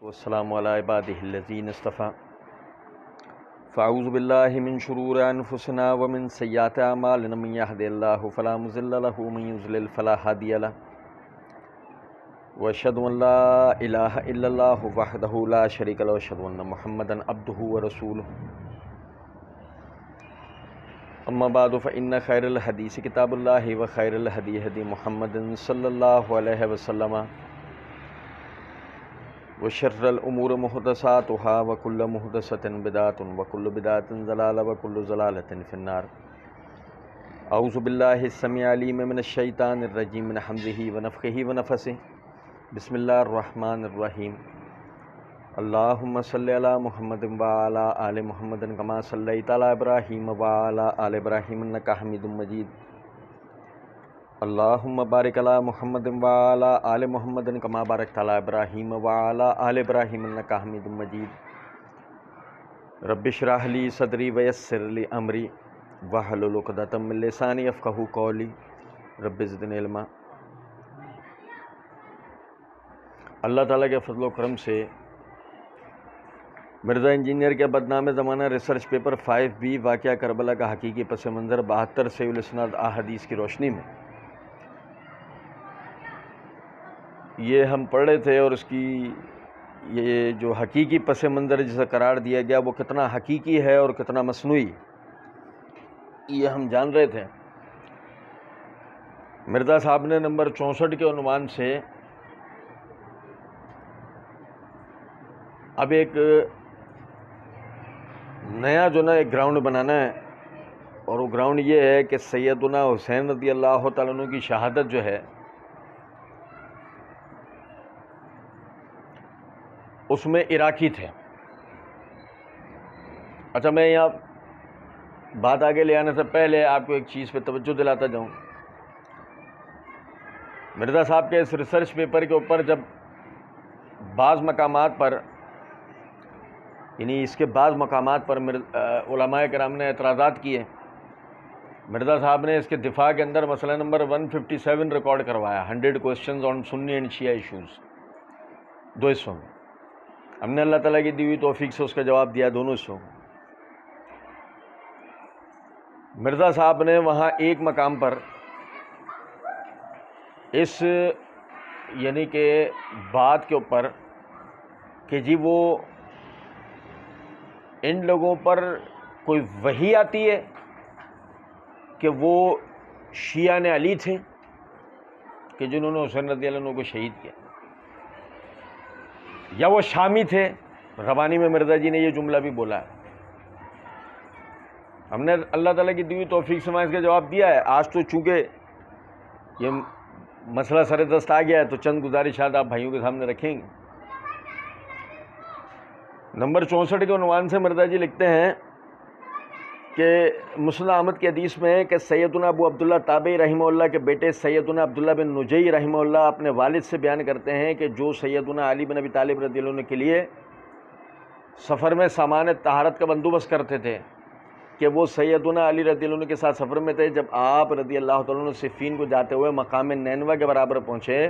والسلام علی عبادہ الذین اصطفیٰ فاعوذ باللہ من شرور انفسنا ومن سیئات اعمالنا من یہد اللہ فلا مضل له ومن یضلل فلا ہادی له واشہد ان لا الہ الا اللہ وحدہ لا شریک له واشہد ان محمدا عبدہ ورسولہ اما بعد فإن خیر الحدیث کتاب اللہ وخیر الہدی ہدی محمد صلی اللہ علیہ وسلم وشر الامور محدثاتها وكل محدثة بدعة وكل بدعة ضلالة وكل ضلالة في النار اعوذ باللہ السمیع العلیم من الشیطان الرجیم من حمزہ ونفخہ ونفثہ بسم اللہ الرحمن الرحیم اللہم صلی علی محمد وعلی آل محمد کما صلیت علی ابراہیم وعلی آل ابراہیم انک حمید مجید اللہم بارک علی محمد وعلی آل محمد کما بارکت علی ابراہیم وعلی آل ابراہیم انک حمید مجید رب اشرح لی صدری ویسر لی امری واحلل عقدۃ من لسانی یفقہوا قولی رب زدنی علما۔ اللہ تعالیٰ کے فضل و کرم سے مرزا انجینئر کے بدنام زمانہ ریسرچ پیپر 5B واقعہ کربلا کا حقیقی پس منظر 72 صحیح الاسناد احادیث کی روشنی میں یہ ہم پڑھ رہے تھے، اور اس کی یہ جو حقیقی پس منظر جسے قرار دیا گیا وہ کتنا حقیقی ہے اور کتنا مصنوعی، یہ ہم جان رہے تھے۔ مرزا صاحب نے نمبر 64 کے عنوان سے اب ایک نیا ایک گراؤنڈ بنانا ہے، اور وہ گراؤنڈ یہ ہے کہ سیدنا حسین رضی اللہ تعالیٰ عنہ کی شہادت جو ہے اس میں عراقی تھے۔ اچھا، میں یہاں بات آگے لے آنے سے پہلے آپ کو ایک چیز پہ توجہ دلاتا جاؤں۔ مرزا صاحب کے اس ریسرچ پیپر کے اوپر جب بعض مقامات پر اس کے بعض مقامات پر علماء کرام نے اعتراضات کیے، مرزا صاحب نے اس کے دفاع کے اندر مسئلہ نمبر 157 ریکارڈ کروایا، 100 questions on Sunni and Shia issues, 2 حصوں میں۔ ہم نے اللہ تعالیٰ کی دی ہوئی توفیق سے اس کا جواب دیا دونوں حصوں کو۔ مرزا صاحب نے وہاں ایک مقام پر اس کہ بات کے اوپر کہ جی وہ ان لوگوں پر کوئی وحی آتی ہے کہ وہ شیعہ نے علی تھے کہ جنہوں نے حسین رضی اللہ عنہ کو شہید کیا، یا وہ شامی تھے۔ ربانی میں مرزا جی نے یہ جملہ بھی بولا ہے۔ ہم نے اللہ تعالیٰ کی دی ہوئی توفیق سے اس کا جواب دیا ہے۔ آج تو چونکہ یہ مسئلہ سر دست آ گیا ہے تو چند گزارشات آپ بھائیوں کے سامنے رکھیں گے۔ نمبر 64 کے عنوان سے مرزا جی لکھتے ہیں کہ مسند احمد کی حدیث میں ہے کہ سیدنا ابو عبداللہ تابعی رحمہ اللہ کے بیٹے سیدنا عبداللہ بن نجی رحمہ اللہ اپنے والد سے بیان کرتے ہیں کہ جو سیدنا علی بن ابی طالب رضی اللہ عنہ کے لیے سفر میں سامان طہارت کا بندوبست کرتے تھے، کہ وہ سیدنا علی رضی اللہ عنہ کے ساتھ سفر میں تھے۔ جب آپ رضی اللہ تعالیٰ عنہ صفین کو جاتے ہوئے مقام نینوا کے برابر پہنچے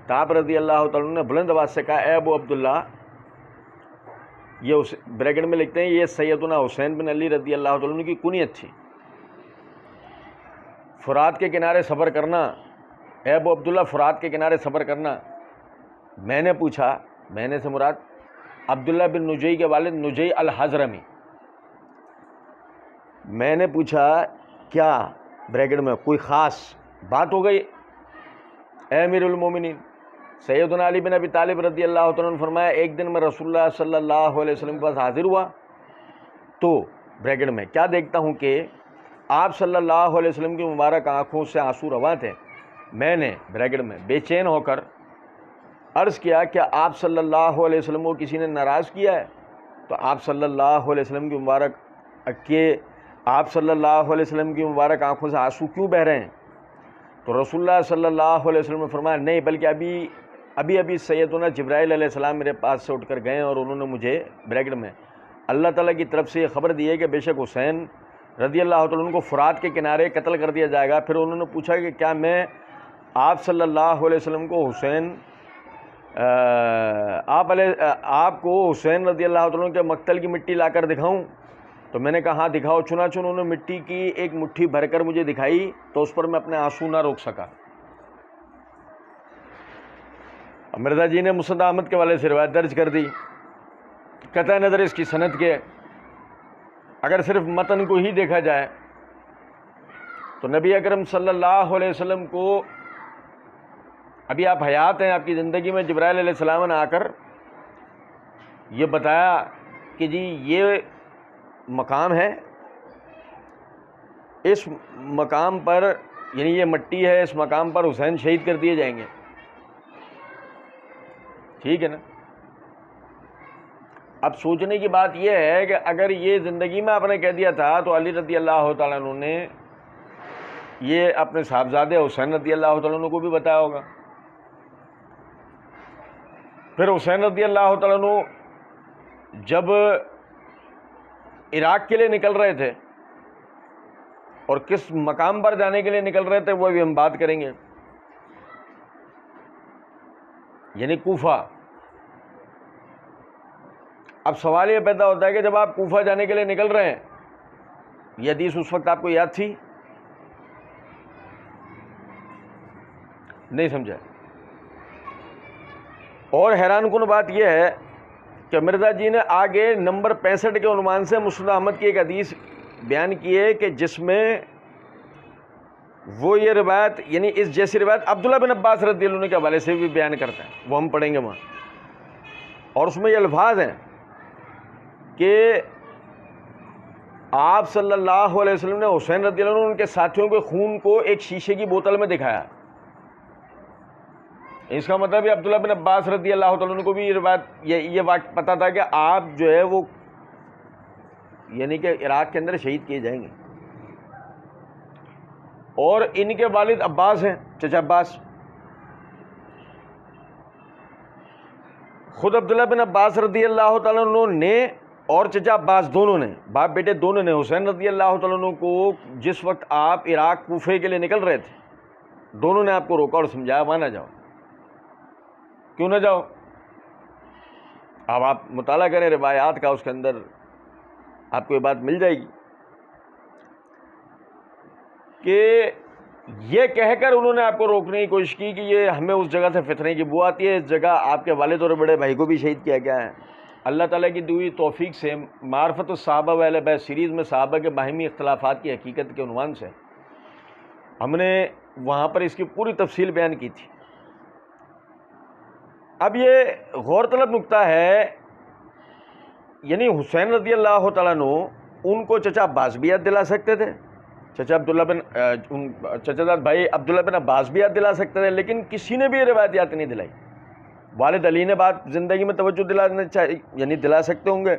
تو آپ رضی اللہ تعالیٰ عنہ نے بلند آواز سے کہا، اے ابو عبداللہ، یہ بریکٹ میں لکھتے ہیں یہ سیدنا حسین بن علی رضی اللہ تعالیٰ عنہ کی کنیت تھی۔ فرات کے کنارے سفر کرنا، اے ابو عبداللہ فرات کے کنارے سفر کرنا۔ میں نے پوچھا، میں نے سے مراد عبداللہ بن نجی کے والد نجی الحضرمی، میں نے پوچھا کیا بریکٹ میں کوئی خاص بات ہو گئی؟ اے امیر المومنین، سیدنا علی بن ابی طالب رضی اللہ تعالیٰ عنہ فرمایا ایک دن میں رسول اللہ صلی اللہ علیہ وسلم کے پاس حاضر ہوا تو بریکٹ میں کیا دیکھتا ہوں کہ آپ صلی اللہ علیہ وسلم کی مبارک آنکھوں سے آنسو رواں تھے۔ میں نے بریکٹ میں بے چین ہو کر عرض کیا کہ آپ صلی اللہ علیہ وسلم کو کسی نے ناراض کیا ہے؟ تو آپ صلی اللہ علیہ وسلم کی مبارک آنکھوں سے آنسو کیوں بہہ رہے ہیں؟ تو رسول اللہ صلی اللہ علیہ وسلم نے فرمایا نہیں، بلکہ ابھی سیدنا جبرائیل علیہ السلام میرے پاس سے اٹھ کر گئے اور انہوں نے مجھے بریکٹ میں اللہ تعالیٰ کی طرف سے یہ خبر دی ہے کہ بے شک حسین رضی اللہ تعالیٰ عنہ کو فرات کے کنارے قتل کر دیا جائے گا۔ پھر انہوں نے پوچھا کہ کیا میں آپ صلی اللہ علیہ وسلم کو حسین آپ کو حسین رضی اللہ عنہ کے مقتل کی مٹی لا کر دکھاؤں؟ تو میں نے کہا ہاں دکھاؤ۔ چنانچہ انہوں نے مٹی کی ایک مٹھی بھر کر مجھے دکھائی تو اس پر میں اپنے آنسو نہ روک سکا۔ مرزا جی نے مسند احمد کے والے سے روایت درج کر دی، قطع نظر اس کی سند کے، اگر صرف متن کو ہی دیکھا جائے تو نبی اکرم صلی اللہ علیہ وسلم کو ابھی آپ حیات ہیں، آپ کی زندگی میں جبرائیل علیہ السلام نے آ کر یہ بتایا کہ جی یہ مقام ہے، اس مقام پر یعنی یہ مٹی ہے، اس مقام پر حسین شہید کر دیے جائیں گے، ٹھیک ہے نا۔ اب سوچنے کی بات یہ ہے کہ اگر یہ زندگی میں آپ نے کہہ دیا تھا تو علی رضی اللہ تعالیٰ عنہ نے یہ اپنے صاحبزادے حسین رضی اللہ تعالیٰ عنہ کو بھی بتایا ہوگا۔ پھر حسین رضی اللہ تعالیٰ عنہ جب عراق کے لیے نکل رہے تھے اور کس مقام پر جانے کے لیے نکل رہے تھے وہ بھی ہم بات کریں گے، یعنی کوفہ۔ اب سوال یہ پیدا ہوتا ہے کہ جب آپ کوفہ جانے کے لیے نکل رہے ہیں، یہ حدیث اس وقت آپ کو یاد تھی؟ نہیں سمجھا۔ اور حیران کن بات یہ ہے کہ مرزا جی نے آگے نمبر 65 کے عنوان سے مسند احمد کی ایک حدیث بیان کی ہے کہ جس میں وہ یہ روایت یعنی اس جیسی روایت عبداللہ بن عباس رضی اللہ عنہ کے حوالے سے بھی بیان کرتا ہے، وہ ہم پڑھیں گے وہاں، اور اس میں یہ الفاظ ہیں کہ آپ صلی اللہ علیہ وسلم نے حسین رضی اللہ عنہ ان کے ساتھیوں کے خون کو ایک شیشے کی بوتل میں دکھایا۔ اس کا مطلب ہے عبداللہ بن عباس رضی اللہ تعالیٰ عنہ کو بھی یہ روایت یہ واقعہ پتہ تھا کہ آپ جو ہے وہ یعنی کہ عراق کے اندر شہید کیے جائیں گے، اور ان کے والد عباس ہیں، چچا عباس۔ خود عبداللہ بن عباس رضی اللہ تعالیٰ عنہ نے اور چچا عباس دونوں نے، باپ بیٹے دونوں نے حسین رضی اللہ تعالیٰ عنہ کو جس وقت آپ عراق کوفے کے لیے نکل رہے تھے، دونوں نے آپ کو روکا اور سمجھایا وہاں نہ جاؤ۔ کیوں نہ جاؤ؟ اب آپ مطالعہ کریں روایات کا، اس کے اندر آپ کو یہ بات مل جائے گی کہ یہ کہہ کر انہوں نے آپ کو روکنے کی کوشش کی کہ یہ ہمیں اس جگہ سے فتنے کی بو آتی ہے، اس جگہ آپ کے والد اور بڑے بھائی کو بھی شہید کیا گیا ہے۔ اللہ تعالیٰ کی دی ہوئی توفیق سے معرفت الصحابہ و اہل بیت سیریز میں صحابہ کے باہمی اختلافات کی حقیقت کے عنوان سے ہم نے وہاں پر اس کی پوری تفصیل بیان کی تھی۔ اب یہ غور طلب نکتہ ہے، یعنی حسین رضی اللہ تعالیٰ عنہ ان کو چچا عباس بھی یاد دلا سکتے تھے، چچا بھائی عبداللہ بن عباس بھی یاد دلا سکتے تھے، لیکن کسی نے بھی یہ روایت یاد نہیں دلائی۔ والد علی نے بات زندگی میں توجہ دلانا چاہیے، یعنی دلا سکتے ہوں گے۔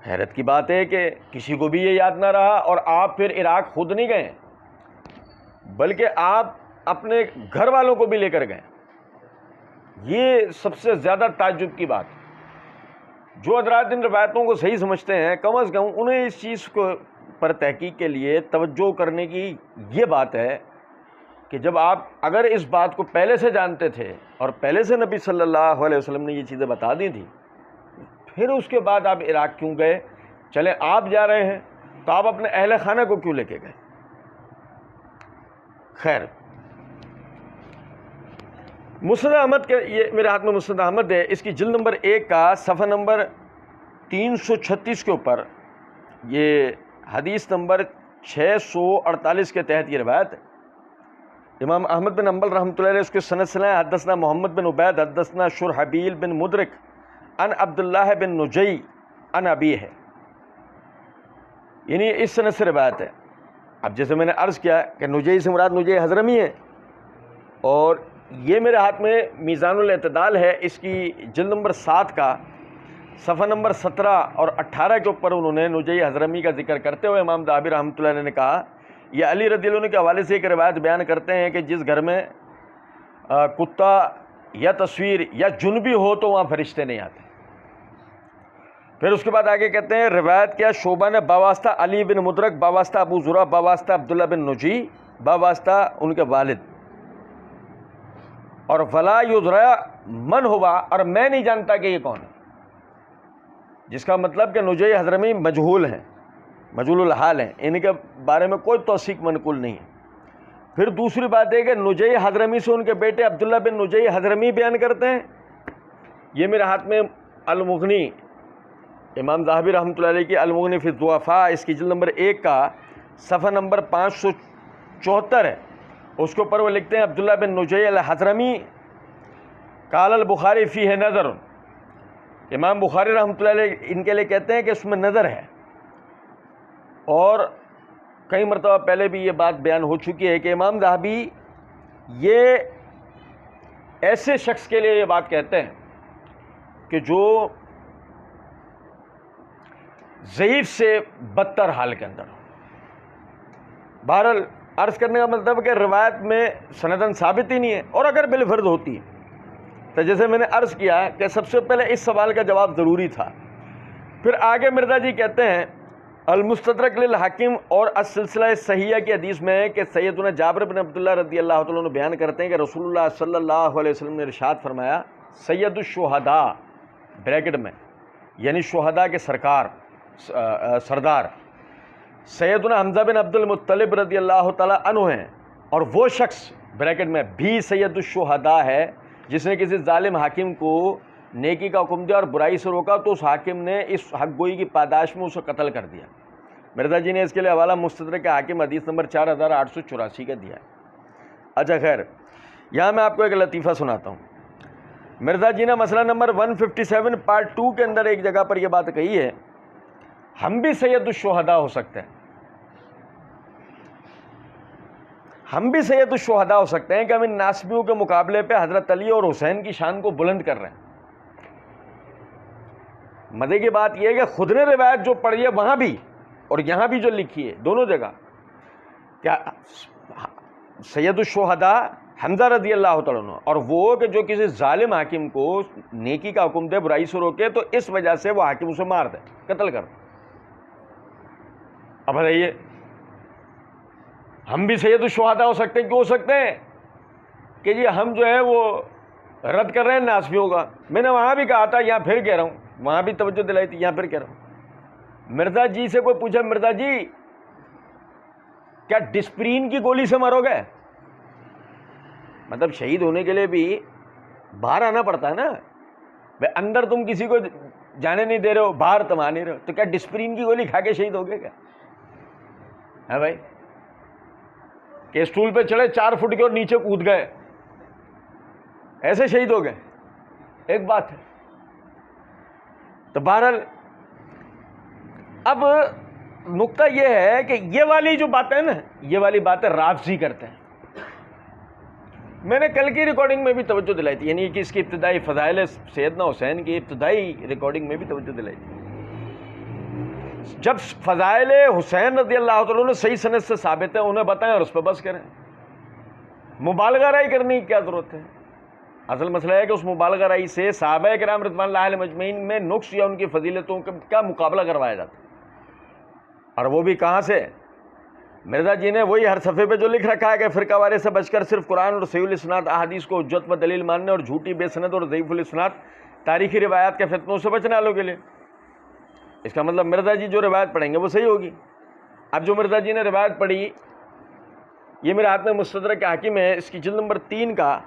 حیرت کی بات ہے کہ کسی کو بھی یہ یاد نہ رہا، اور آپ پھر عراق خود نہیں گئے بلکہ آپ اپنے گھر والوں کو بھی لے کر گئے۔ یہ سب سے زیادہ تعجب کی بات۔ جو حضرات ان روایتوں کو صحیح سمجھتے ہیں کم از کم انہیں اس چیز کو پر تحقیق کے لیے توجہ کرنے کی یہ بات ہے کہ جب آپ اگر اس بات کو پہلے سے جانتے تھے اور پہلے سے نبی صلی اللہ علیہ وسلم نے یہ چیزیں بتا دی تھیں، پھر اس کے بعد آپ عراق کیوں گئے؟ چلیں آپ جا رہے ہیں تو آپ اپنے اہل خانہ کو کیوں لے کے گئے؟ خیر، مسند احمد کے، یہ میرے ہاتھ میں مسند احمد ہے، اس کی جلد نمبر 1 کا صفحہ نمبر 336 کے اوپر یہ حدیث نمبر 648 کے تحت یہ روایت ہے۔ امام احمد بن حنبل رحمۃ اللہ علیہ اس کے سند سے ہیں، حدثنا محمد بن عبید حدثنا شرحبیل بن مدرک ان عبداللہ بن نجی ان ابی ہے، یعنی اس سند سے روایت ہے۔ اب جیسے میں نے عرض کیا کہ نجی سے مراد نجی حضرمی ہے، اور یہ میرے ہاتھ میں میزان الاعتدال ہے، اس کی جلد نمبر 7 کا صفحہ نمبر 17 اور 18 کے اوپر انہوں نے نجی حضرمی کا ذکر کرتے ہوئے امام ذہبی رحمۃ اللہ علیہ نے کہا، یہ علی رضی اللہ عنہ کے حوالے سے ایک روایت بیان کرتے ہیں کہ جس گھر میں کتا یا تصویر یا جنبی ہو تو وہاں فرشتے نہیں آتے۔ پھر اس کے بعد آگے کہتے ہیں روایت کیا شعبہ نے باواسطہ علی بن مدرک باواسطہ ابو زرع باواسطہ عبداللہ بن نجی باواسطہ ان کے والد، اور ولا یذرا من ہوا، اور میں نہیں جانتا کہ یہ کون ہے، جس کا مطلب کہ نجی حضرمی مجہول ہیں، مجہول الحال ہیں، ان کے بارے میں کوئی توثیق منقول نہیں ہے۔ پھر دوسری بات ہے کہ نجی حضرمی سے ان کے بیٹے عبداللہ بن نجی حضرمی بیان کرتے ہیں۔ یہ میرے ہاتھ میں المغنی، امام ذہبی رحمۃ اللہ علیہ کی المغنی فی الضعفاء، اس کی جلد نمبر 1 کا صفحہ نمبر 574 ہے، اس کے اوپر وہ لکھتے ہیں عبداللہ بن نجی الحضرمی قال البخاری فیہ نظر، امام بخاری رحمۃ اللہ علیہ ان کے لیے کہتے ہیں کہ اس میں نظر ہے، اور کئی مرتبہ پہلے بھی یہ بات بیان ہو چکی ہے کہ امام ذہبی یہ ایسے شخص کے لیے یہ بات کہتے ہیں کہ جو ضعیف سے بدتر حال کے اندر ہو۔ بہرحال عرض کرنے کا مطلب کہ روایت میں سندن ثابت ہی نہیں ہے، اور اگر بالفرض ہوتی ہے تو جیسے میں نے عرض کیا کہ سب سے پہلے اس سوال کا جواب ضروری تھا۔ پھر آگے مرزا جی کہتے ہیں المستدرک للحاکم اور السلسلہ صحیحہ کی حدیث میں ہے کہ سیدنا جابر بن عبداللہ رضی اللہ تعالیٰ عنہ بیان کرتے ہیں کہ رسول اللہ صلی اللہ علیہ وسلم نے ارشاد فرمایا، سید الشہداء بریکٹ میں یعنی شہداء کے سردار سیدنا حمزہ بن عبد المطلب رضی اللہ تعالیٰ عنہ ہیں، اور وہ شخص بریکٹ میں بھی سید الشہداء ہے جس نے کسی ظالم حاکم کو نیکی کا حکم دیا اور برائی سے روکا تو اس حاکم نے اس حق گوئی کی پاداش میں اسے قتل کر دیا۔ مرزا جی نے اس کے لیے حوالہ مستدرک حاکم حدیث نمبر 4884 کا دیا ہے۔ اچھا خیر، یہاں میں آپ کو ایک لطیفہ سناتا ہوں۔ مرزا جی نے مسئلہ نمبر 157 پارٹ 2 کے اندر ایک جگہ پر یہ بات کہی ہے، ہم بھی سید الشہداء ہو سکتے ہیں، ہم بھی سید الشہداء ہو سکتے ہیں کہ ہم ان ناسبیوں کے مقابلے پہ حضرت علی اور حسین کی شان کو بلند کر رہے ہیں۔ مزے کی بات یہ ہے کہ خود نے روایت جو پڑھی ہے وہاں بھی اور یہاں بھی جو لکھی ہے دونوں جگہ، کیا سید الشہداء حمزہ رضی اللہ تعالیٰ عنہ، اور وہ کہ جو کسی ظالم حاکم کو نیکی کا حکم دے برائی سے روکے تو اس وجہ سے وہ حاکم اسے مار دے، قتل کر دے۔ اب بتائیے ہم بھی سید الشہداء ہو سکتے ہیں، کیوں ہو سکتے ہیں؟ کہ جی ہم جو ہے وہ رد کر رہے ہیں ناسبیوں کا۔ میں نے وہاں بھی کہا تھا، یہاں پھر کہہ رہا ہوں، وہاں بھی توجہ دلائی تھی، یہاں پھر کہہ رہا ہوں۔ مرزا جی سے کوئی پوچھا، مرزا جی کیا ڈسپرین کی گولی سے مرو گے؟ مطلب شہید ہونے کے لیے بھی باہر آنا پڑتا ہے نا، بھائی اندر تم کسی کو جانے نہیں دے رہے ہو، باہر تم آ نہیں رہے ہو، تو کیا ڈسپرین کی گولی کھا کے شہید ہو گئے کیا؟ ہے بھائی کہ اسٹول پہ چڑھے 4 فٹ کے اور نیچے کود گئے، ایسے شہید ہو گئے؟ ایک بات ہے۔ تو بہرحال اب نقطہ یہ ہے کہ یہ والی جو باتیں نا، یہ والی باتیں رافضی کرتے ہیں۔ میں نے کل کی ریکارڈنگ میں بھی توجہ دلائی تھی، یعنی کہ اس کی ابتدائی فضائل سیدنا حسین کی ابتدائی ریکارڈنگ میں بھی توجہ دلائی تھی۔ جب فضائل حسین رضی اللہ تعالیٰ نے صحیح سند سے ثابت ہیں انہیں بتائیں اور اس پہ بس کریں، مبالغہ رائی کرنے کی کیا ضرورت ہے؟ اصل مسئلہ ہے کہ اس مبالغہ رائی سے صحابہ کرام رضوان اللہ علیہم اجمعین میں نقص یا ان کی فضیلتوں کا مقابلہ کروایا جاتا ہے، اور وہ بھی کہاں سے؟ مرزا جی نے وہی ہر صفحے پہ جو لکھ رکھا ہے کہ فرقہ وارے سے بچ کر صرف قرآن اور صحیح الاسناد احادیث کو حجت و دلیل ماننے اور جھوٹی بے سند اور ضعیف الاسناد تاریخی روایات کے فتنوں سے بچنے والوں کے لیے۔ اس کا مطلب مرزا جی جو روایت پڑھیں گے وہ صحیح ہوگی۔ اب جو مرزا جی نے روایت پڑھی، یہ میرے ہاتھ میں مستدرک حاکم ہے، اس کی جلد نمبر 3 کا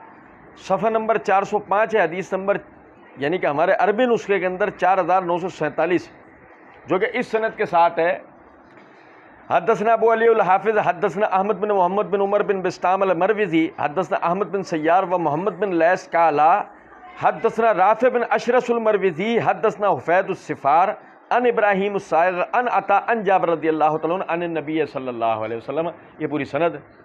صفحہ نمبر 405 ہے، حدیث نمبر یعنی کہ ہمارے عربی نسخے کے اندر 4947، جو کہ اس سند کے ساتھ ہے۔ حدثنا ابو علی الحافظ حدثنا احمد بن محمد بن عمر بن بسطام المروزی حدثنا احمد بن سیار و محمد بن لیث قالا حدثنا رافع بن اشرس المروزی حدثنا حفید السفار ان ابراہیم الصائغ ان عطا ان جابر رضی اللہ تعالیٰ عنہ ان النبی صلی اللہ علیہ وسلم، یہ پوری سند ہے۔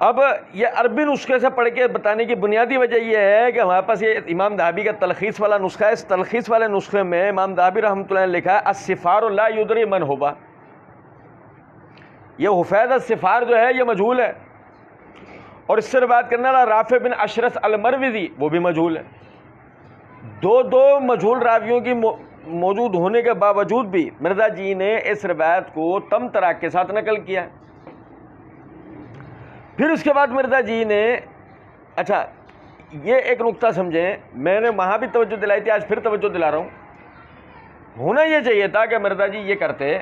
اب یہ عربی نسخے سے پڑھ کے بتانے کی بنیادی وجہ یہ ہے کہ ہمارے پاس یہ امام ذہبی کا تلخیص والا نسخہ ہے۔ اس تلخیص والے نسخے میں امام ذہبی رحمۃ اللہ نے لکھا ہے السفار لا یدری من ہوبا، یہ حفید السفار جو ہے یہ مجہول ہے، اور اس سے روایت کرنے والا رافع بن اشرس المروزی وہ بھی مجہول ہے۔ دو مجہول راویوں کی موجود ہونے کے باوجود بھی مرزا جی نے اس روایت کو تم تراک کے ساتھ نقل کیا ہے۔ پھر اس کے بعد مرزا جی نے، اچھا یہ ایک نقطہ سمجھیں، میں نے وہاں بھی توجہ دلائی تھی، آج پھر توجہ دلا رہا ہوں. ہونا یہ چاہیے تھا کہ مرزا جی یہ کرتے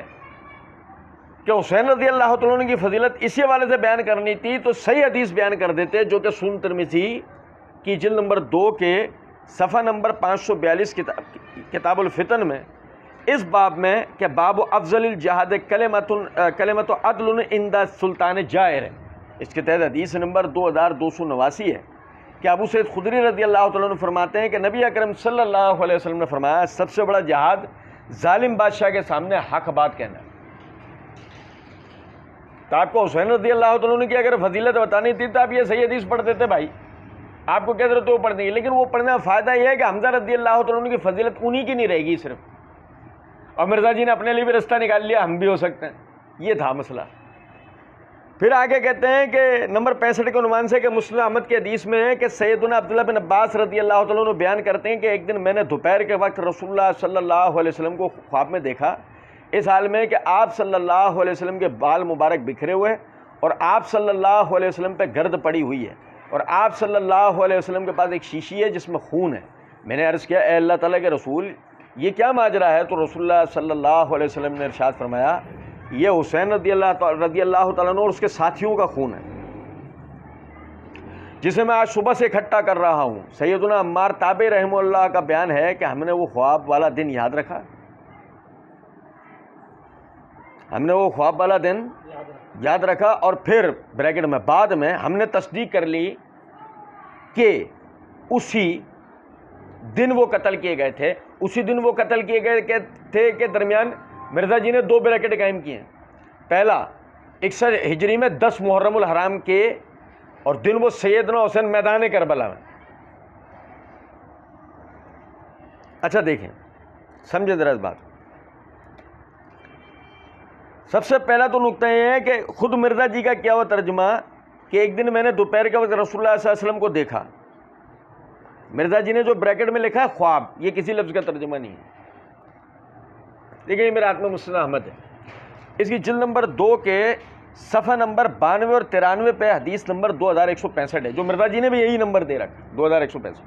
کہ حسین رضی اللہ تعالیٰ عنہ کی فضیلت اسی حوالے سے بیان کرنی تھی تو صحیح حدیث بیان کر دیتے، جو کہ سنن ترمذی کی جلد نمبر 2 کے صفحہ نمبر 542 کتاب الفتن میں اس باب میں کہ باب افضل الجہاد کلمۃ عدل عند سلطان جائر ہے. اس کے تحت حدیث نمبر 2289 ہے کہ ابو سعید خدری رضی اللہ تعالیٰ عنہ فرماتے ہیں کہ نبی اکرم صلی اللہ علیہ وسلم نے فرمایا سب سے بڑا جہاد ظالم بادشاہ کے سامنے حق بات کہنا ہے. تو آپ کو حسین رضی اللہ تعالیٰ عنہ کی اگر فضیلت بتانی تھی تو آپ یہ صحیح حدیث پڑھ دیتے بھائی، آپ کو کیا ضرورت ہے وہ پڑھنے کی. لیکن وہ پڑھنے کا فائدہ یہ ہے کہ حمزہ رضی اللہ تعالیٰ عنہ کی فضیلت انہی کی نہیں رہے گی صرف، اور مرزا جی نے اپنے لیے بھی رستہ نکال لیا ہم بھی ہو سکتے ہیں. یہ تھا مسئلہ. پھر آگے کہتے ہیں کہ نمبر 65 کے عنوان سے کہ مسند احمد کی حدیث میں ہے کہ سیدنا عبداللہ بن عباس رضی اللہ تعالیٰ عنہ بیان کرتے ہیں کہ ایک دن میں نے دوپہر کے وقت رسول اللہ صلی اللہ علیہ وسلم کو خواب میں دیکھا، اس حال میں کہ آپ صلی اللہ علیہ وسلم کے بال مبارک بکھرے ہوئے اور آپ صلی اللہ علیہ وسلم پہ گرد پڑی ہوئی ہے، اور آپ صلی اللہ علیہ وسلم کے پاس ایک شیشی ہے جس میں خون ہے. میں نے عرض کیا اے اللہ تعالیٰ کے رسول یہ کیا ماجرا ہے؟ تو رسول اللہ صلی اللہ علیہ وسلم نے ارشاد فرمایا یہ حسین رضی اللہ تعالیٰ عنہ اور اس کے ساتھیوں کا خون ہے جسے میں آج صبح سے اکٹھا کر رہا ہوں. سیدنا عمار تابعی رحمہ اللہ کا بیان ہے کہ ہم نے وہ خواب والا دن یاد رکھا، ہم نے وہ خواب والا دن یاد رکھا، اور پھر بریکٹ میں بعد میں ہم نے تصدیق کر لی کہ اسی دن وہ قتل کیے گئے تھے. اسی دن وہ قتل کیے گئے تھے کہ درمیان مرزا جی نے 2 بریکٹ قائم کیے ہیں. پہلا 61 ہجری میں 10 محرم الحرام کے، اور دن وہ سیدنا حسین میدان کربلا میں. اچھا دیکھیں سمجھے ذرا اس بات. سب سے پہلا تو نقطہ یہ ہے کہ خود مرزا جی کا کیا ہوا ترجمہ کہ ایک دن میں نے دوپہر کے وقت رسول اللہ صلی اللہ علیہ وسلم کو دیکھا. مرزا جی نے جو بریکٹ میں لکھا ہے خواب، یہ کسی لفظ کا ترجمہ نہیں ہے. دیکھیں یہ میرے ہاتھ میں مسند احمد ہے، اس کی جلد نمبر 2 کے صفحہ نمبر 92 اور 93 پہ حدیث نمبر 2165 ہے، جو مرزا جی نے بھی یہی نمبر دے رکھا 2165.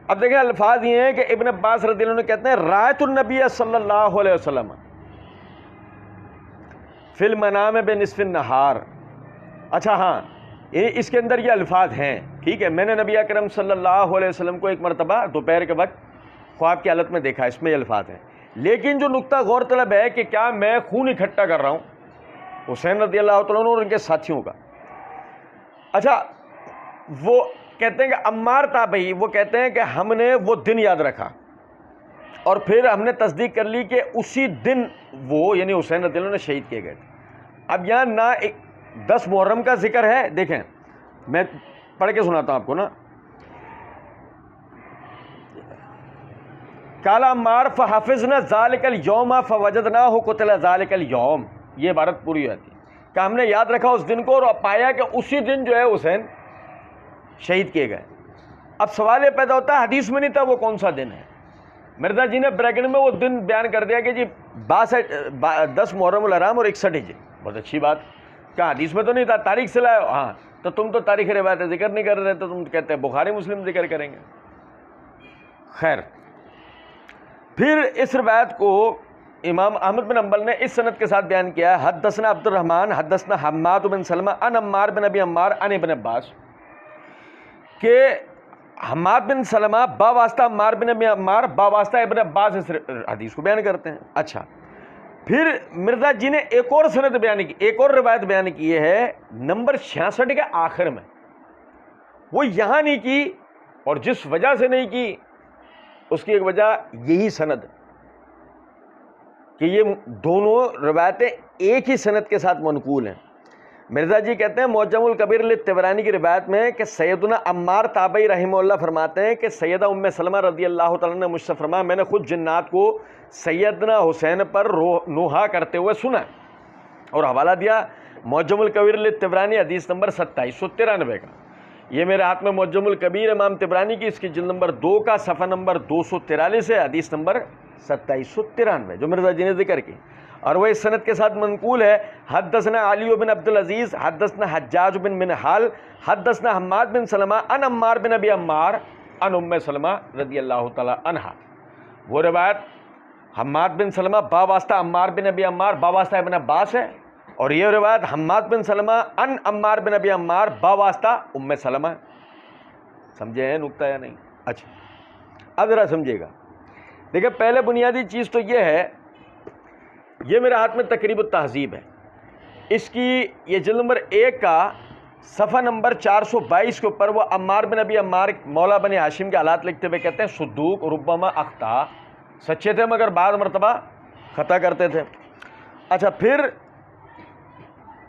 اب دیکھیں الفاظ یہ ہیں کہ ابن عباس رضی اللہ عنہ کہتے ہیں رأیت النبی صلی اللہ علیہ وسلم فی المنام بنصف النہار. اچھا ہاں اس کے اندر یہ الفاظ ہیں، ٹھیک ہے، میں نے نبی اکرم صلی اللہ علیہ وسلم کو ایک مرتبہ دوپہر کے وقت خواب کی حالت میں دیکھا، اس میں یہ الفاظ ہیں. لیکن جو نقطہ غور طلب ہے کہ کیا میں خون اکٹھا کر رہا ہوں حسین رضی اللہ تعالیٰ عنہ اور ان کے ساتھیوں کا. اچھا وہ کہتے ہیں کہ عمار تابعی وہ کہتے ہیں کہ ہم نے وہ دن یاد رکھا اور پھر ہم نے تصدیق کر لی کہ اسی دن وہ یعنی حسین رضی اللہ عنہ شہید کیے گئے تھے. اب یہاں نہ 10 محرم کا ذکر ہے، دیکھیں میں پڑھ کے سناتا ہوں آپ کو نا. کالا عمار فحفظنا ذالک الیوم فوجدناہ قتل ذالک الیوم، یہ عبارت پوری ہوتی ہے کہ ہم نے یاد رکھا اس دن کو اور پایا کہ اسی دن جو ہے حسین شہید کیے گئے. اب سوال یہ پیدا ہوتا ہے حدیث میں نہیں تھا وہ کون سا دن ہے. مرزا جی نے بریکٹ میں وہ دن بیان کر دیا کہ جی 10 محرم الحرام اور 61 ہجری. بہت اچھی بات، کہا حدیث میں تو نہیں تھا، تاریخ سے لائے. ہاں تو تم تو تاریخ روایت ذکر نہیں کر رہے، تو تم کہتے ہیں بخاری مسلم ذکر کریں گے. خیر پھر اس روایت کو امام احمد بن حنبل نے اس سند کے ساتھ بیان کیا ہے حدثنا عبد الرحمن حدثنا حماد بن سلمہ عن عمار بن ابی عمار عن ابن عباس، کہ حماد بن سلمہ با واسطہ عمار بن ابی عمار با واسطہ ابن عباس اس حدیث کو بیان کرتے ہیں. اچھا پھر مرزا جی نے ایک اور سند بیان کی، ایک اور روایت بیان کی ہے نمبر 66 کے آخر میں. وہ یہاں نہیں کی، اور جس وجہ سے نہیں کی اس کی ایک وجہ یہی سند کہ یہ دونوں روایتیں ایک ہی سند کے ساتھ منقول ہیں. مرزا جی کہتے ہیں معجم الکبیر للطبرانی کی روایت میں کہ سیدنا عمار تابعی رحمہ اللہ فرماتے ہیں کہ سیدہ ام سلمہ رضی اللہ تعالیٰ نے مجھ سے فرمایا میں نے خود جنات کو سیدنا حسین پر نوحہ کرتے ہوئے سنا، اور حوالہ دیا معجم الکبیر للطبرانی حدیث نمبر 2793 کا. یہ میرے ہاتھ میں معجم الکبیر امام طبرانی کی، اس کی جلد نمبر 2 کا صفحہ نمبر 243 ہے، حدیث نمبر 2793 جو مرزا جی نے ذکر کی. اور وہ اس سند کے ساتھ منقول ہے، حدثنا علی بن عبد العزیز حدثنا حجاج بن منہال حدثنا حماد بن سلمہ عن عمار بن ابی عمار عن ام سلمہ رضی اللہ تعالی عنہا۔ وہ روایت حماد بن سلمہ باواسطہ عمار بن ابی عمار باواسطہ ابن عباس ہے، اور یہ روایت حماد بن سلمہ عن عمار بن ابی عمار باواسطہ ام سلمہ ہے۔ سمجھے ہیں نکتہ یا نہیں؟ اچھا اب ذرا سمجھے گا، دیکھیں پہلے بنیادی چیز تو یہ ہے، یہ میرے ہاتھ میں تقریب التہذیب ہے، اس کی یہ جلد نمبر 1 کا صفحہ نمبر 422 کے اوپر وہ عمار بن ابی عمار مولا بنی ہاشم کے حالات لکھتے ہوئے کہتے ہیں صدوق ربما اخطا، سچے تھے مگر بعض مرتبہ خطا کرتے تھے۔ اچھا پھر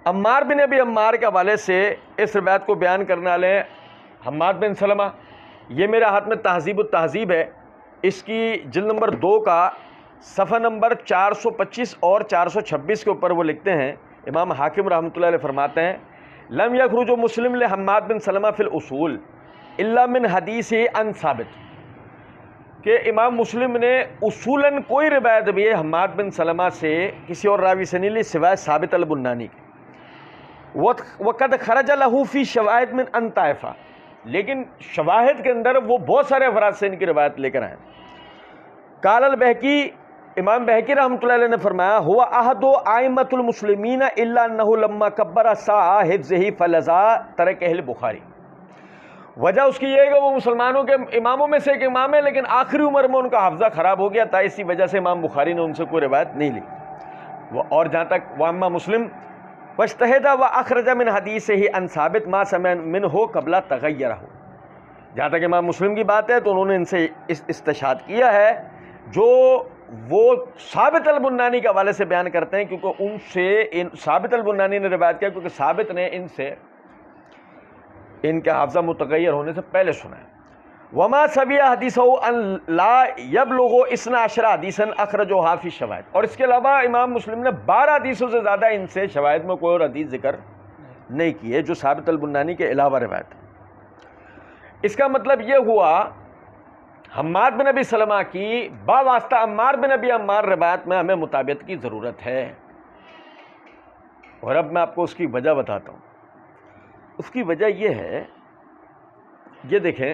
عمار بن ابی عمار کے حوالے سے اس روایت کو بیان کرنے والے حماد بن سلمہ، یہ میرے ہاتھ میں تہذیب التہذیب ہے، اس کی جلد نمبر 2 کا صفحہ نمبر 425 اور 426 کے اوپر وہ لکھتے ہیں، امام حاکم رحمۃ اللہ علیہ فرماتے ہیں لم یخرج مسلم لحماد بن سلمہ فی الاصول الا من حدیث عن ثابت، کہ امام مسلم نے اصولاً کوئی روایت بھی ہے حماد بن سلمہ سے کسی اور راوی سے نہیں لی سوائے ثابت البنانی کے، وقد خرج له فی شواہد من ان طائفہ، لیکن شواہد کے اندر وہ بہت سارے افراد سے ان کی روایت لے کر آئے۔ قال البہقی، امام بہقی رحمۃ اللہ علیہ نے فرمایا ہوا احد ائمۃ المسلمین الا انہ لما کبر ساعہ حفظہ فلذا ترکہ البخاری، وجہ اس کی یہ ہے کہ وہ مسلمانوں کے اماموں میں سے ایک امام ہے، لیکن آخری عمر میں ان کا حافظہ خراب ہو گیا تھا، اسی وجہ سے امام بخاری نے ان سے کوئی روایت نہیں لی۔ اور جہاں تک واما مسلم واجتہد واخرج من حدیثہ عن ثابت ما سمع منہ قبل تغیرہ، جہاں تک امام مسلم کی بات ہے تو انہوں نے ان سے استشہاد کیا ہے جو وہ ثابت البنانی کے حوالے سے بیان کرتے ہیں، کیونکہ ان سے ثابت البنانی نے روایت کیا، کیونکہ ثابت نے ان سے ان کے حافظہ متغیر ہونے سے پہلے سنا ہے۔ وما سبیہ حدیثہ ان لا یبلغ 12 حدیثا اخرجوها فی الشواہد، اور اس کے علاوہ امام مسلم نے 12 حدیثوں سے زیادہ ان سے شواہد میں کوئی اور حدیث ذکر نہیں کی ہے جو ثابت البنانی کے علاوہ روایت ہے۔ اس کا مطلب یہ ہوا حماد بن ابی سلمہ کی باواسطہ عمار بن ابی عمار روایت میں ہمیں مطابقت کی ضرورت ہے، اور اب میں آپ کو اس کی وجہ بتاتا ہوں۔ اس کی وجہ یہ ہے، یہ دیکھیں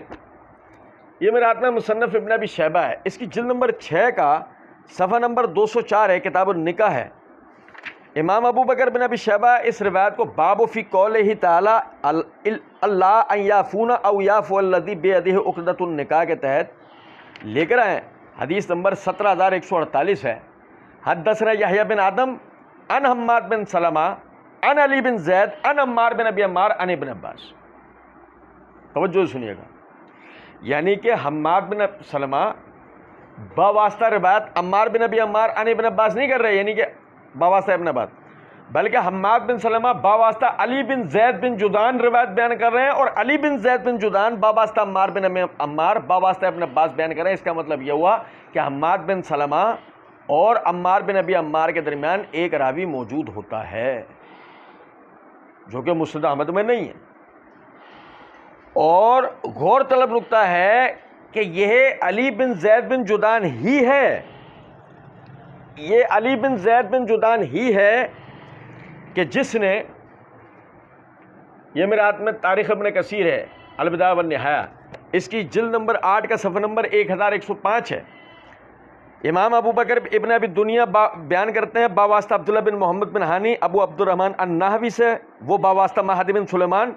یہ میرے ہاتھ میں مصنف ابن ابی شیبہ ہے، اس کی جلد نمبر 6 کا صفحہ نمبر 204 ہے، کتاب النکاح ہے۔ امام ابو بکر بن ابی شیبہ اس روایت کو باب فی قولہ تعالی اللہ ان یعفون او یعفو الذی بیدہ عقدۃ النکاح کے تحت لے کر آئے، حدیث نمبر 17148 ہے۔ حدثنا یحییٰ بن آدم عن حماد بن سلمہ عن علی بن زید عن عمار بن ابی عمار عن ابن عباس۔ توجہ سنیے گا، یعنی کہ حماد بن سلمہ باواسطہ روایت عمار بن ابی عمار عن ابن عباس نہیں کر رہے، یعنی کہ باواسطہ ابن عباس، بلکہ حماد بن سلمہ باواسطہ علی بن زید بن جدعان روایت بیان کر رہے ہیں، اور علی بن زید بن جدعان باواسطہ عمار بن عمار باواسطہ ابن عباس بیان کر رہے ہیں۔ اس کا مطلب یہ ہوا کہ حماد بن سلمہ اور عمار بن ابی عمار کے درمیان ایک راوی موجود ہوتا ہے جو کہ مسند احمد میں نہیں ہے، اور غور طلب نکتہ ہے کہ یہ علی بن زید بن جدعان ہی ہے، یہ علی بن زید بن جدعان ہی ہے کہ جس نے، یہ میرے ہاتھ میں تاریخ ابن کثیر ہے البدایہ والنہایہ، اس کی جلد نمبر 8 کا صفحہ نمبر 1105 ہے۔ امام ابو بکر ابن ابی دنیا بیان کرتے ہیں باواسطہ عبداللہ بن محمد بن ہانی ابو عبد الرحمن النحوی سے، وہ باواسطہ مہدی بن سلیمان،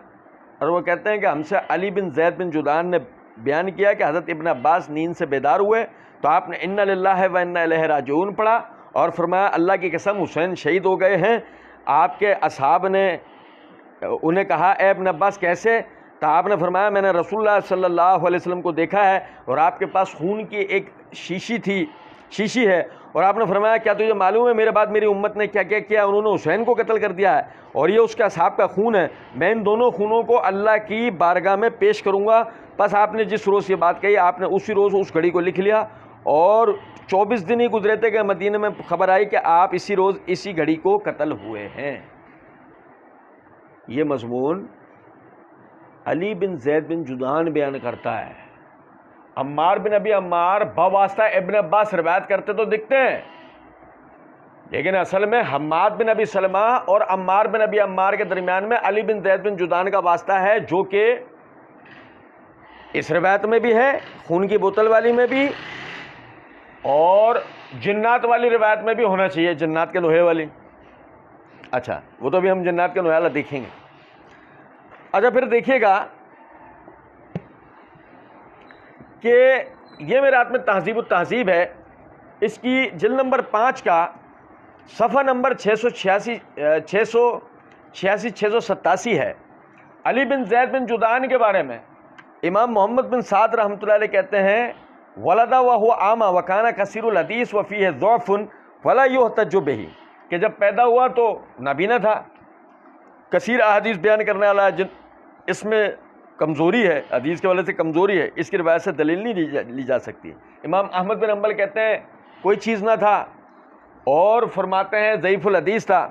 اور وہ کہتے ہیں کہ ہم سے علی بن زید بن جدعان نے بیان کیا کہ حضرت ابن عباس نیند سے بیدار ہوئے تو آپ نے انا للہ و انا الیہ راجعون پڑھا اور فرمایا اللہ کی قسم حسین شہید ہو گئے ہیں۔ آپ کے اصحاب نے انہیں کہا اے ابن عباس کیسے؟ تو آپ نے فرمایا میں نے رسول اللہ صلی اللہ علیہ وسلم کو دیکھا ہے اور آپ کے پاس خون کی ایک شیشی ہے، اور آپ نے فرمایا کیا تجھے معلوم ہے میرے بعد میری امت نے کیا کیا کیا؟ انہوں نے حسین کو قتل کر دیا ہے اور یہ اس کے اصحاب کا خون ہے، میں ان دونوں خونوں کو اللہ کی بارگاہ میں پیش کروں گا۔ بس آپ نے جس روز یہ بات کہی آپ نے اسی روز اس گھڑی کو لکھ لیا، اور 24 دن ہی گزرے تھے کہ مدینے میں خبر آئی کہ آپ اسی روز اسی گھڑی کو قتل ہوئے ہیں۔ یہ مضمون علی بن زید بن جدعان بیان کرتا ہے، عمار بن ابی عمار باواسطہ ابن عباس روایت کرتے تو دکھتے ہیں، لیکن اصل میں حماد بن ابی سلمہ اور عمار بن ابی عمار کے درمیان میں علی بن زید بن جدعان کا واسطہ ہے، جو کہ اس روایت میں بھی ہے، خون کی بوتل والی میں بھی، اور جنات والی روایت میں بھی ہونا چاہیے، جنات کے نوحے والی۔ اچھا وہ تو ابھی ہم جنات کے نوحے والا دیکھیں گے۔ اچھا پھر دیکھیے گا کہ یہ میرے ہاتھ میں تہذیب التہذیب ہے، اس کی جلد نمبر 5 کا صفحہ نمبر 686 ہے۔ علی بن زید بن جدعان کے بارے میں امام محمد بن سعد رحمۃ اللہ علیہ کہتے ہیں ولد وهو اعمى وكان كثير الحديث وفيه ضعف ولا يحتج به، کہ جب پیدا ہوا تو نابینا تھا، کثیر احادیث بیان کرنے والا، اس میں کمزوری ہے، حدیث کے والے سے کمزوری ہے، اس کی روایت سے دلیل نہیں لی جا سکتی۔ امام احمد بن حنبل کہتے ہیں کوئی چیز نہ تھا، اور فرماتے ہیں ضعیف الحدیث تھا۔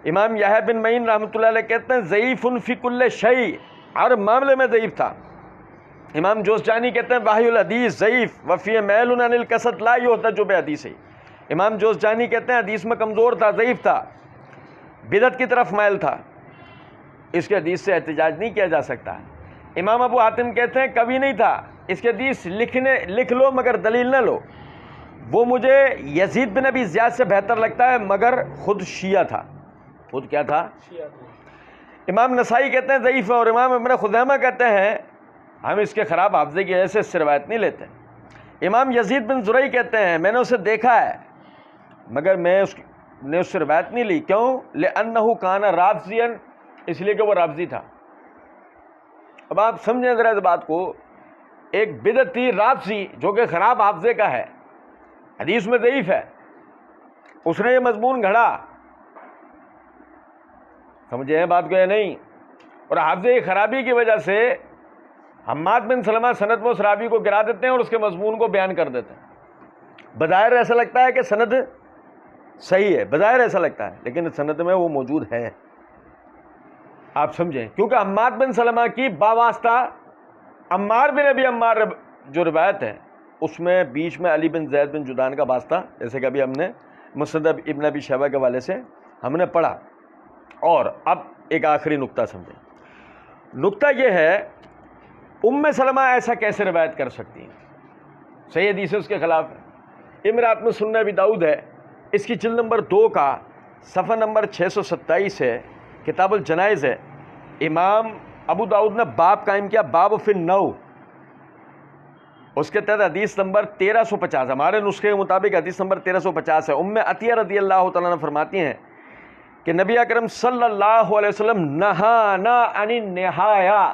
امام یحییٰ بن معین رحمۃ اللہ علیہ کہتے ہیں ضعیف فی کل شیء، ہر معاملے میں ضعیف تھا۔ امام جوزجانی کہتے ہیں واہی الحدیث ضعیف وفی میل عن القصد لا یحتج بحدیثہ۔ امام جوزجانی کہتے ہیں حدیث میں کمزور تھا، ضعیف تھا، بدعت کی طرف مائل تھا، اس کے حدیث سے احتجاج نہیں کیا جا سکتا۔ امام ابو حاتم کہتے ہیں کبھی نہیں تھا، اس کے حدیث لکھ لو مگر دلیل نہ لو، وہ مجھے یزید بن ابی زیاد سے بہتر لگتا ہے مگر خود شیعہ تھا، خود کیا تھا؟ امام نسائی کہتے ہیں ضعیف ہے، اور امام ابن خزیمہ کہتے ہیں ہم اس کے خراب حافظے کی وجہ سے اس سے روایت نہیں لیتے۔ امام یزید بن زرعی کہتے ہیں میں نے اسے دیکھا ہے مگر میں اس سے روایت نہیں لی، کیوں؟ لأنہ کان رافضیا، اس لیے کہ وہ رافضی تھا۔ اب آپ سمجھیں ذرا اس بات کو، ایک بدعتی رافضی جو کہ خراب حافظے کا ہے، حدیث میں ضعیف ہے، اس نے یہ مضمون گھڑا، سمجھے ہیں بات کو یا نہیں؟ اور حافظے کی خرابی کی وجہ سے حماد بن سلمہ سند میں اس راوی کو گرا دیتے ہیں اور اس کے مضمون کو بیان کر دیتے ہیں۔ بظاہر ایسا لگتا ہے کہ سند صحیح ہے، بظاہر ایسا لگتا ہے، لیکن سند میں وہ موجود ہے، آپ سمجھیں، کیونکہ حماد بن سلمہ کی باواسطہ عمار بن ابی عمار جو روایت ہے اس میں بیچ میں علی بن زید بن جدعان کا واسطہ، جیسے کہ ابھی ہم نے مسند ابن ابی شیبہ کے حوالے سے ہم نے پڑھا۔ اور اب ایک آخری نقطہ سمجھیں، نقطہ یہ ہے ام سلمہ ایسا کیسے روایت کر سکتی ہیں؟ صحیح حدیث اس کے خلاف ہے۔ امرات میں سنن ابی داؤد ہے، اس کی جلد نمبر 2 کا صفحہ نمبر 627 ہے، کتاب الجنائز ہے۔ امام ابو داؤد نے باب قائم کیا، باب فی النوح، اس کے تحت حدیث نمبر 1350، ہمارے نسخے کے مطابق حدیث نمبر 1350 ہے۔ ام عطیہ رضی اللہ تعالیٰ عنہ فرماتی ہیں کہ نبی اکرم صلی اللہ علیہ وسلم نہانا عن النہایا،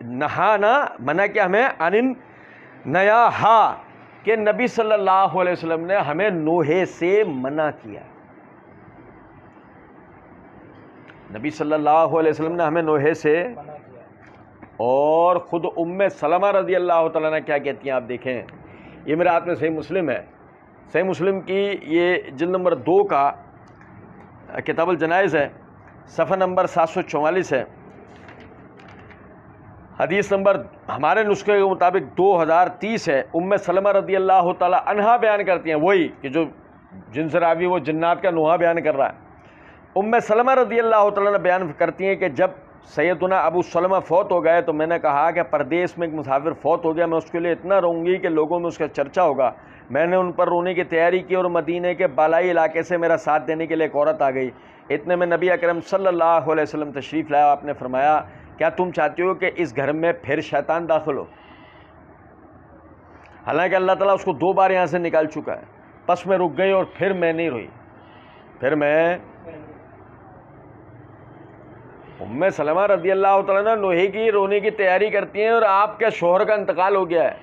نہانا منع کیا ہمیں، عن النیاحہ، کہ نبی صلی اللہ علیہ وسلم نے ہمیں نوحے سے منع کیا، نبی صلی اللہ علیہ وسلم نے ہمیں نوحے سے۔ اور خود ام سلمہ رضی اللہ تعالیٰ عنہ کیا کہتی ہیں آپ دیکھیں، یہ میرے ہاتھ میں صحیح مسلم ہے، صحیح مسلم کی یہ جلد نمبر 2 کا کتاب الجنائز ہے، صفحہ نمبر 744 ہے، حدیث نمبر ہمارے نسخے کے مطابق 2030 ہے۔ ام سلمہ رضی اللہ تعالیٰ عنہا بیان کرتی ہیں، وہی کہ جو جن سے راوی وہ جنات کا نوحہ بیان کر رہا ہے، ام سلمہ رضی اللہ تعالیٰ نے بیان کرتی ہیں کہ جب سیدنا ابو سلمہ فوت ہو گئے تو میں نے کہا کہ پردیس میں ایک مسافر فوت ہو گیا، میں اس کے لیے اتنا روں گی کہ لوگوں میں اس کا چرچا ہوگا۔ میں نے ان پر رونے کی تیاری کی اور مدینے کے بالائی علاقے سے میرا ساتھ دینے کے لیے ایک عورت آ گئی۔ اتنے میں نبی اکرم صلی اللہ علیہ وسلم تشریف لایا، آپ نے فرمایا کیا تم چاہتے ہو کہ اس گھر میں پھر شیطان داخل ہو؟ حالانکہ اللہ تعالیٰ اس کو 2 بار یہاں سے نکال چکا ہے۔ پس میں رک گئی اور پھر میں نہیں روئی، پھر میں ام سلمہ رضی اللہ تعالیٰ عنہ نوحے کی رونے کی تیاری کرتی ہیں، اور آپ کے شوہر کا انتقال ہو گیا ہے،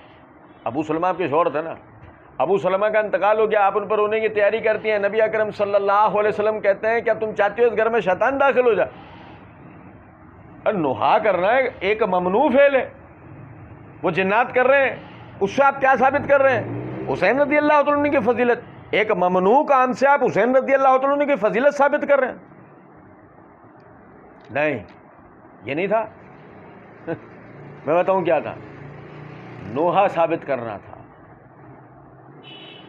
ابو سلمہ آپ کے شوہر تھے نا، ابو سلمہ کا انتقال ہو گیا، آپ ان پر رونے کی تیاری کرتی ہیں۔ نبی اکرم صلی اللہ علیہ وسلم کہتے ہیں کیا تم چاہتے ہو اس گھر میں شیطان داخل ہو جائے؟ نوحہ کرنا ایک ممنوع فعل ہے، وہ جنات کر رہے ہیں، اس سے آپ کیا ثابت کر رہے ہیں؟ حسین رضی اللہ تعالیٰ عنہ کی فضیلت، ایک ممنوع کام سے آپ حسین رضی اللہ تعالیٰ عنہ کی فضیلت ثابت کر رہے ہیں؟ نہیں، یہ نہیں تھا میں بتاؤں کیا تھا، نوحہ ثابت کرنا تھا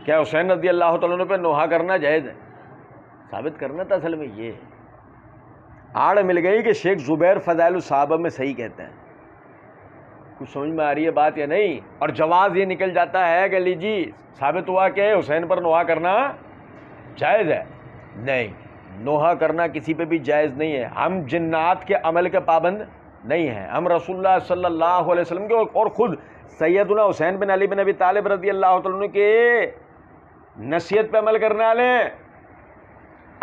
کیا حسین رضی اللہ تعالیٰ عنہ پہ نوحہ کرنا جائز ہے؟ ثابت کرنا تھا اصل میں یہ آڑ مل گئی کہ شیخ زبیر فضائل الصحابہ میں صحیح کہتے ہیں. کچھ سمجھ میں آ رہی ہے بات یا نہیں؟ اور جواز یہ نکل جاتا ہے کہ لیجی ثابت ہوا کہ حسین پر نوحہ کرنا جائز ہے. نہیں، نوحہ کرنا کسی پہ بھی جائز نہیں ہے. ہم جنات کے عمل کے پابند نہیں ہیں، ہم رسول اللہ صلی اللہ علیہ وسلم کے اور خود سیدنا حسین بن علی بن ابی طالب رضی اللہ تعالیٰ عنہ کے نصیحت پہ عمل کرنے والے ہیں.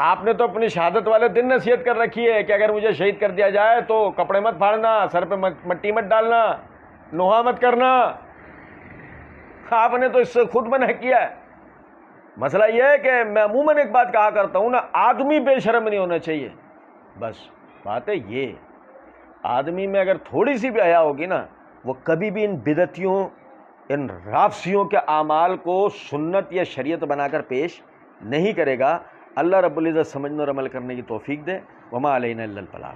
آپ نے تو اپنی شہادت والے دن نصیحت کر رکھی ہے کہ اگر مجھے شہید کر دیا جائے تو کپڑے مت پھاڑنا، سر پہ مٹی مت ڈالنا، نوحہ مت کرنا. آپ نے تو اس سے خود منع کیا ہے. مسئلہ یہ ہے کہ میں عموماً ایک بات کہا کرتا ہوں نا، آدمی بے شرم نہیں ہونا چاہیے. بس بات ہے یہ، آدمی میں اگر تھوڑی سی بھی حیا ہوگی نا، وہ کبھی بھی ان بدعتیوں، ان رافضیوں کے اعمال کو سنت یا شریعت بنا کر پیش نہیں کرے گا. اللہ رب العزت سمجھنے اور عمل کرنے کی توفیق دے. وما علینا الا البلاغ.